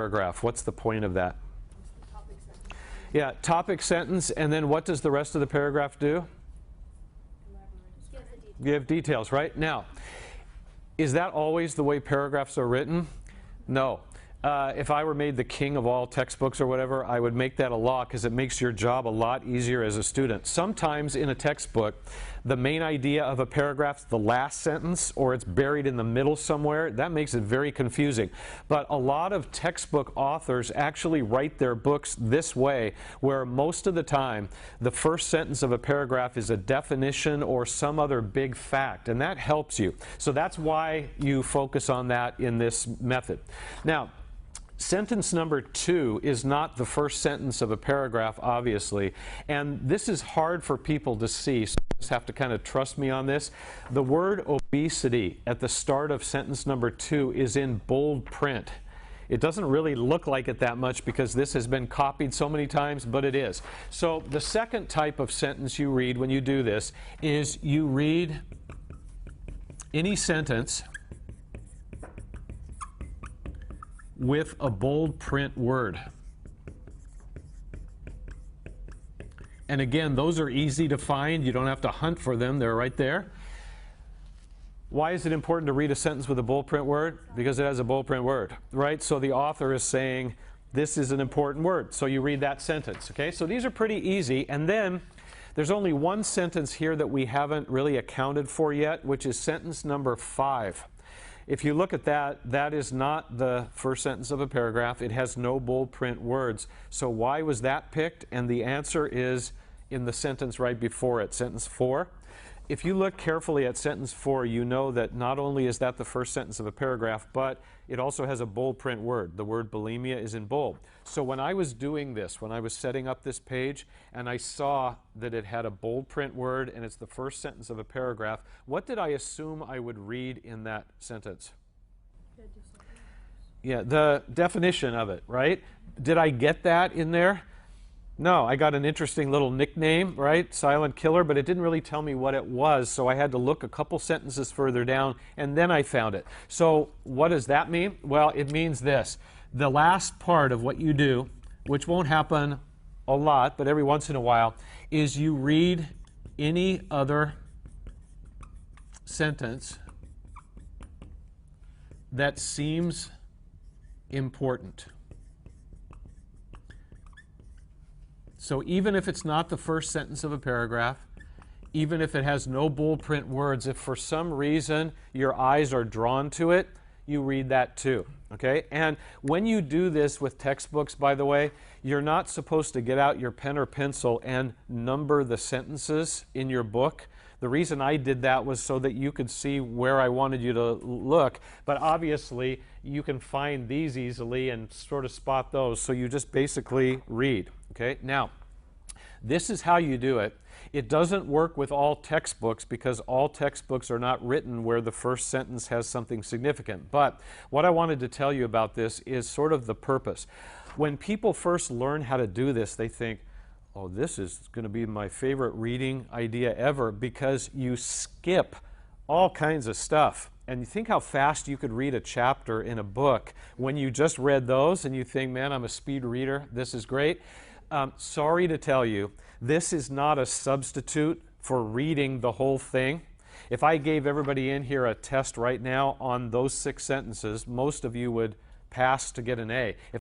paragraph? What's the point of that? Yeah, topic sentence, and then what does the rest of the paragraph do? Give details, right? Now, is that always the way paragraphs are written? No. If I were made the king of all textbooks or whatever, I would make that a law because it makes your job a lot easier as a student. Sometimes in a textbook, the main idea of a paragraph is the last sentence or it's buried in the middle somewhere. That makes it very confusing. But a lot of textbook authors actually write their books this way, where most of the time the first sentence of a paragraph is a definition or some other big fact, and that helps you. So that's why you focus on that in this method. Now, sentence number 2 is not the first sentence of a paragraph, obviously, and this is hard for people to see, so you just have to kind of trust me on this. The word obesity at the start of sentence number 2 is in bold print. It doesn't really look like it that much because this has been copied so many times, but it is. So the second type of sentence you read when you do this is you read any sentence with a bold print word. And again, those are easy to find. You don't have to hunt for them. They're right there. Why is it important to read a sentence with a bold print word? Because it has a bold print word, right? So the author is saying this is an important word. So you read that sentence, okay? So these are pretty easy. And then there's only one sentence here that we haven't really accounted for yet, which is sentence number 5. If you look at that, that is not the first sentence of a paragraph. It has no bold print words. So why was that picked? And the answer is in the sentence right before it, sentence 4. If you look carefully at sentence 4, you know that not only is that the first sentence of a paragraph, but it also has a bold print word. The word bulimia is in bold. So when I was doing this, when I was setting up this page, and I saw that it had a bold print word and it's the first sentence of a paragraph, what did I assume I would read in that sentence? Yeah, the definition of it, right? Did I get that in there? No, I got an interesting little nickname, right? Silent killer, but it didn't really tell me what it was, so I had to look a couple sentences further down, and then I found it. So what does that mean? Well, it means this. The last part of what you do, which won't happen a lot, but every once in a while, is you read any other sentence that seems important. So even if it's not the first sentence of a paragraph, even if it has no bold print words, if for some reason your eyes are drawn to it, you read that too, okay? And when you do this with textbooks, by the way, you're not supposed to get out your pen or pencil and number the sentences in your book. The reason I did that was so that you could see where I wanted you to look, but obviously you can find these easily and sort of spot those, so you just basically read, okay? Now, this is how you do it. It doesn't work with all textbooks because all textbooks are not written where the first sentence has something significant. But what I wanted to tell you about this is sort of the purpose. When people first learn how to do this, they think, oh, this is going to be my favorite reading idea ever, because you skip all kinds of stuff. And you think how fast you could read a chapter in a book when you just read those and you think, man, I'm a speed reader, this is great. Sorry to tell you, this is not a substitute for reading the whole thing. If I gave everybody in here a test right now on those 6 sentences, most of you would pass to get an A. If